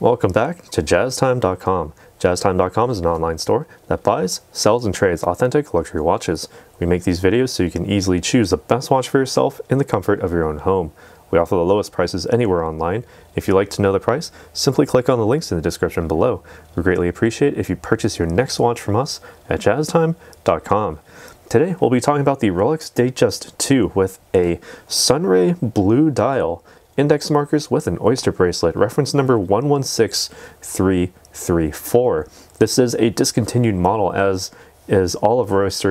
Welcome back to JazzTime.com. JazzTime.com is an online store that buys, sells, and trades authentic luxury watches. We make these videos so you can easily choose the best watch for yourself in the comfort of your own home. We offer the lowest prices anywhere online. If you'd like to know the price, simply click on the links in the description below. We greatly appreciate if you purchase your next watch from us at JazzTime.com. Today we'll be talking about the Rolex Datejust II with a Sunray blue dial, index markers with an oyster bracelet, reference number 116334. This is a discontinued model, as is all of Rolex's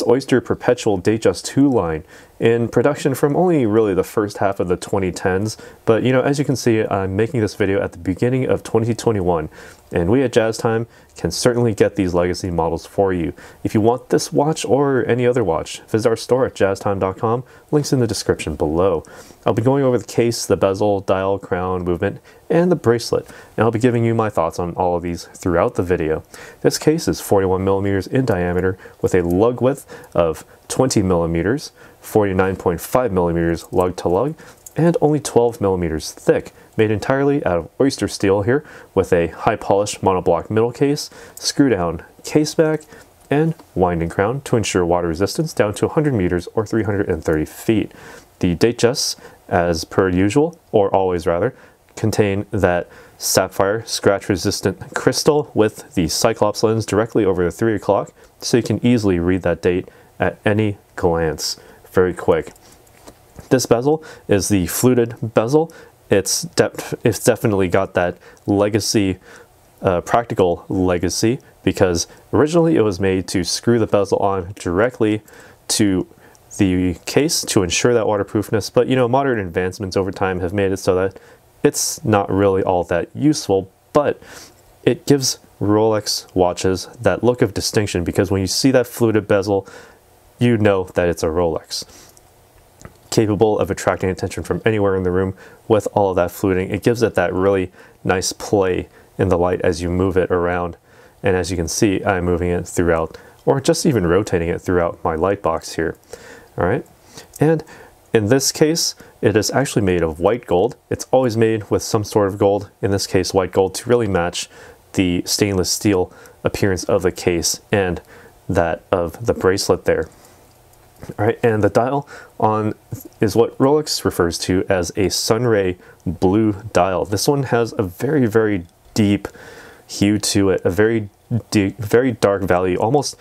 Oyster Perpetual Datejust II line, in production from only really the first half of the 2010s. But you know, as you can see, I'm making this video at the beginning of 2021, and we at JazzTime can certainly get these legacy models for you. If you want this watch or any other watch, visit our store at jazztime.com, links in the description below. I'll be going over the case, the bezel, dial, crown, movement, and the bracelet, and I'll be giving you my thoughts on all of these throughout the video. This case is 41 millimeters in diameter with a lug width of 20 millimeters, 49.5 millimeters lug to lug, and only 12 millimeters thick, made entirely out of oyster steel here, with a high polished monoblock middle case, screw down case back, and winding crown to ensure water resistance down to 100 meters or 330 feet. The Datejusts, as per usual, or always rather, contain that sapphire scratch resistant crystal with the Cyclops lens directly over the 3 o'clock, so you can easily read that date at any glance. Very quick. This bezel is the fluted bezel. It's definitely got that legacy, practical legacy, because originally it was made to screw the bezel on directly to the case to ensure that waterproofness, but you know, modern advancements over time have made it so that it's not really all that useful, but it gives Rolex watches that look of distinction, because when you see that fluted bezel, you know that it's a Rolex. Capable of attracting attention from anywhere in the room with all of that fluting. It gives it that really nice play in the light as you move it around. And as you can see, I'm moving it throughout, or just even rotating it throughout my light box here. All right. And in this case, it is actually made of white gold. It's always made with some sort of gold, in this case white gold, to really match the stainless steel appearance of the case and that of the bracelet there. All right, and the dial on is what Rolex refers to as a Sunray blue dial. This one has a very, very deep hue to it, a very deep, very dark value, almost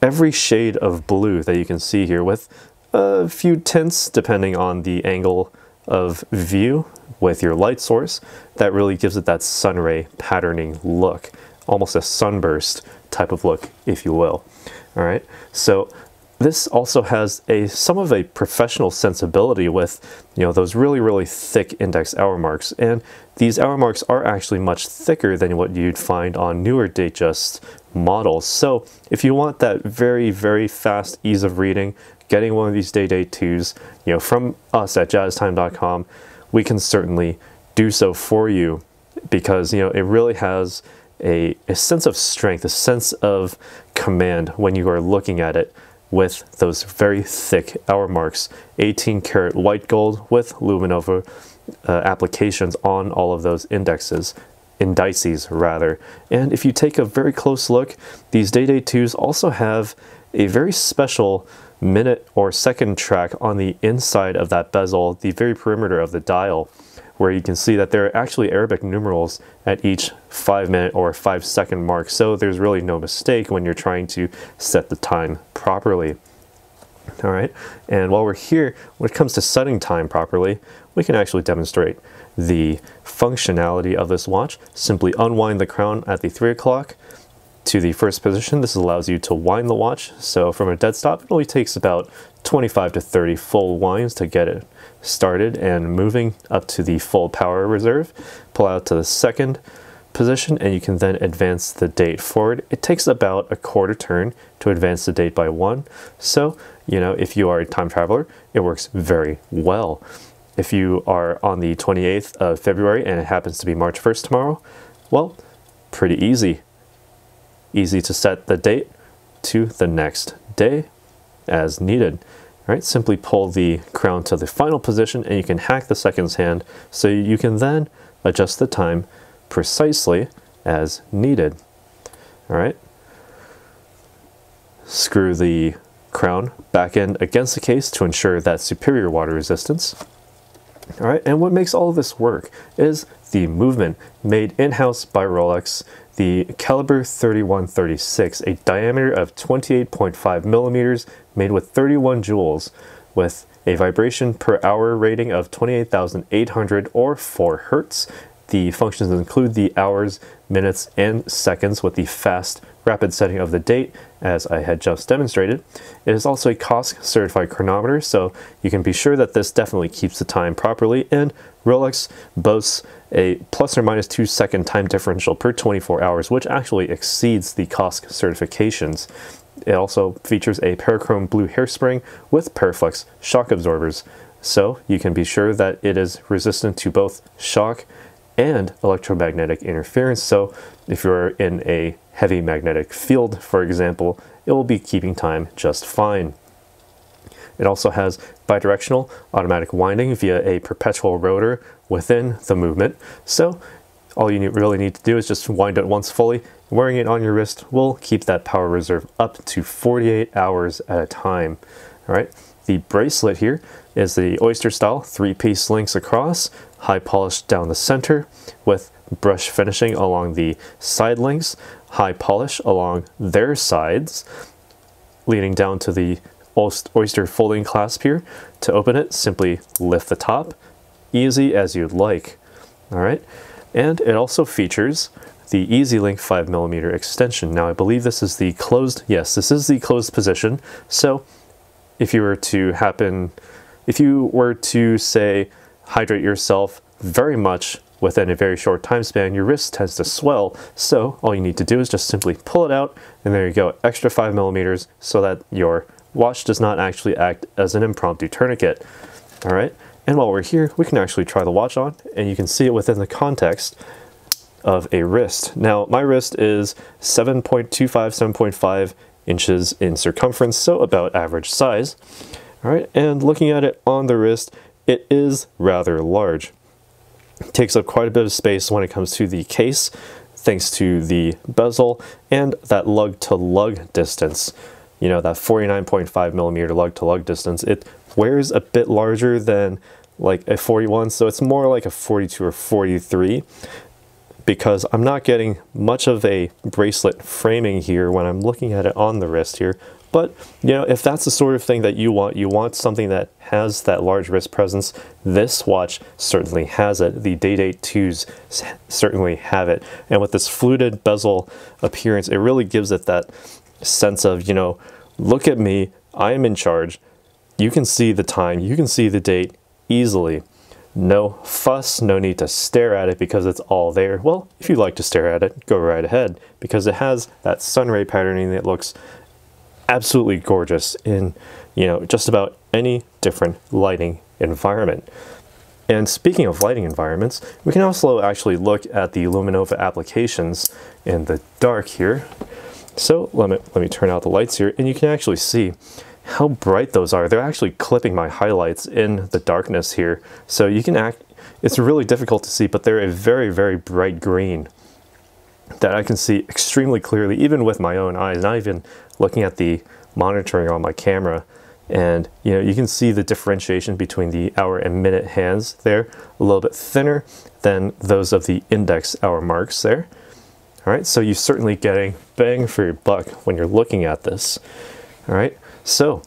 every shade of blue that you can see here, with a few tints depending on the angle of view with your light source. That really gives it that Sunray patterning look, almost a sunburst type of look, if you will. All right, so this also has some of a professional sensibility with, you know, those really, really thick index hour marks. And these hour marks are actually much thicker than what you'd find on newer Datejust models. So if you want that very, very fast ease of reading, getting one of these Day-Date 2s, you know, from us at JazzTime.com, we can certainly do so for you, because, you know, it really has a sense of strength, a sense of command when you are looking at it, with those very thick hour marks, 18 karat white gold with Luminova applications on all of those indices rather. And if you take a very close look, these Day-Date 2s also have a very special minute or second track on the inside of that bezel, the very perimeter of the dial, where you can see that there are actually Arabic numerals at each 5-minute or 5-second mark. So there's really no mistake when you're trying to set the time properly. All right, and while we're here, when it comes to setting time properly, we can actually demonstrate the functionality of this watch. Simply unwind the crown at the 3 o'clock to the first position. This allows you to wind the watch. So from a dead stop, it only takes about 25 to 30 full winds to get it started and moving up to the full power reserve. Pull out to the second position, and you can then advance the date forward. It takes about a quarter turn to advance the date by 1. So, you know, if you are a time traveler, it works very well. If you are on the 28th of February and it happens to be March 1st tomorrow, well, pretty easy. Easy to set the date to the next day as needed. All right, simply pull the crown to the final position and you can hack the seconds hand so you can then adjust the time precisely as needed. All right. Screw the crown back in against the case to ensure that superior water resistance. All right, and what makes all of this work is the movement made in-house by Rolex, the caliber 3136, a diameter of 28.5 millimeters, made with 31 jewels, with a vibration per hour rating of 28,800 or 4 hertz. The functions include the hours, minutes, and seconds with the fast, rapid setting of the date, as I had just demonstrated. It is also a COSC certified chronometer, so you can be sure that this definitely keeps the time properly, and Rolex boasts a plus or minus 2 second time differential per 24 hours, which actually exceeds the COSC certifications. It also features a parachrome blue hairspring with Paraflex shock absorbers, so you can be sure that it is resistant to both shock and electromagnetic interference. So if you're in a heavy magnetic field, for example, it will be keeping time just fine. It also has bidirectional automatic winding via a perpetual rotor within the movement. So all you really need to do is just wind it once fully. Wearing it on your wrist will keep that power reserve up to 48 hours at a time. All right. The bracelet here is the Oyster style 3-piece links across, high polish down the center with brush finishing along the side links, high polish along their sides, leading down to the Oyster folding clasp here. To open it, simply lift the top, easy as you'd like. All right, and it also features the Easylink 5mm extension. Now I believe this is the closed, yes, this is the closed position. So if you were to say hydrate yourself very much within a very short time span, your wrist tends to swell. So all you need to do is just simply pull it out, and there you go, extra 5mm, so that your watch does not actually act as an impromptu tourniquet. All right, and while we're here, we can actually try the watch on, and you can see it within the context of a wrist. Now my wrist is 7.5 inches in circumference, so about average size. All right, and looking at it on the wrist, it is rather large. It takes up quite a bit of space when it comes to the case, thanks to the bezel and that lug-to-lug distance. You know, that 49.5mm lug-to-lug distance. It wears a bit larger than like a 41, so it's more like a 42 or 43. Because I'm not getting much of a bracelet framing here when I'm looking at it on the wrist here. But, you know, if that's the sort of thing that you want something that has that large wrist presence, this watch certainly has it. The Datejust IIs certainly have it. And with this fluted bezel appearance, it really gives it that sense of, you know, look at me, I am in charge. You can see the time, you can see the date easily. No fuss, no need to stare at it because it's all there. Well, if you like to stare at it, go right ahead, because it has that Sunray patterning that looks absolutely gorgeous in, you know, just about any different lighting environment. And speaking of lighting environments, we can also actually look at the Luminova applications in the dark here. So let me turn out the lights here, and you can actually see how bright those are. They're actually clipping my highlights in the darkness here. So you can it's really difficult to see, but they're a very, very bright green that I can see extremely clearly, even with my own eyes, not even looking at the monitoring on my camera. And, you know, you can see the differentiation between the hour and minute hands there, a little bit thinner than those of the index hour marks there. All right, so you're certainly getting bang for your buck when you're looking at this. All right. So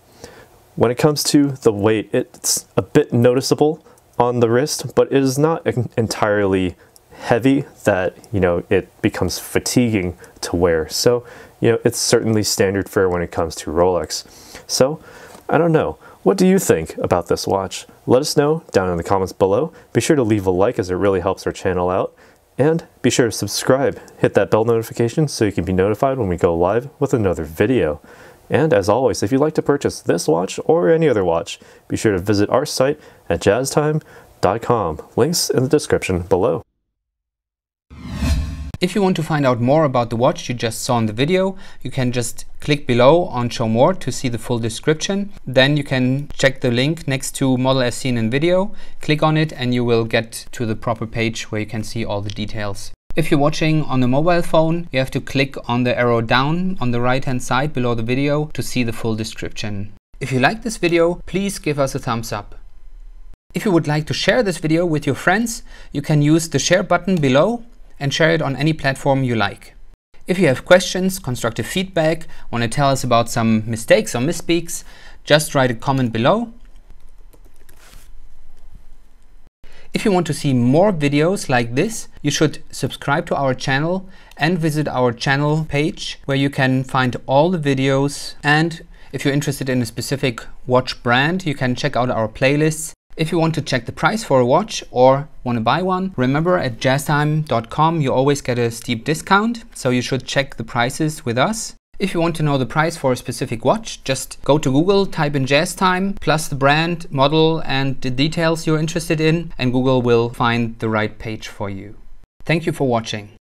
when it comes to the weight, it's a bit noticeable on the wrist, but it is not entirely heavy that, you know, it becomes fatiguing to wear. So, you know, it's certainly standard fare when it comes to Rolex. So I don't know. What do you think about this watch? Let us know down in the comments below. Be sure to leave a like, as it really helps our channel out. And be sure to subscribe. Hit that bell notification so you can be notified when we go live with another video. And as always, if you'd like to purchase this watch or any other watch, be sure to visit our site at jazztime.com. Links in the description below. If you want to find out more about the watch you just saw in the video, you can just click below on Show More to see the full description. Then you can check the link next to model as seen in video, click on it and you will get to the proper page where you can see all the details. If you're watching on a mobile phone, you have to click on the arrow down on the right hand side below the video to see the full description. If you like this video, please give us a thumbs up. If you would like to share this video with your friends, you can use the share button below and share it on any platform you like. If you have questions, constructive feedback, want to tell us about some mistakes or misspeaks, just write a comment below. If you want to see more videos like this, you should subscribe to our channel and visit our channel page where you can find all the videos. And if you're interested in a specific watch brand, you can check out our playlists. If you want to check the price for a watch or want to buy one, remember at jazztime.com you always get a steep discount, so you should check the prices with us. If you want to know the price for a specific watch, just go to Google, type in JazzTime, plus the brand, model and the details you're interested in, and Google will find the right page for you. Thank you for watching.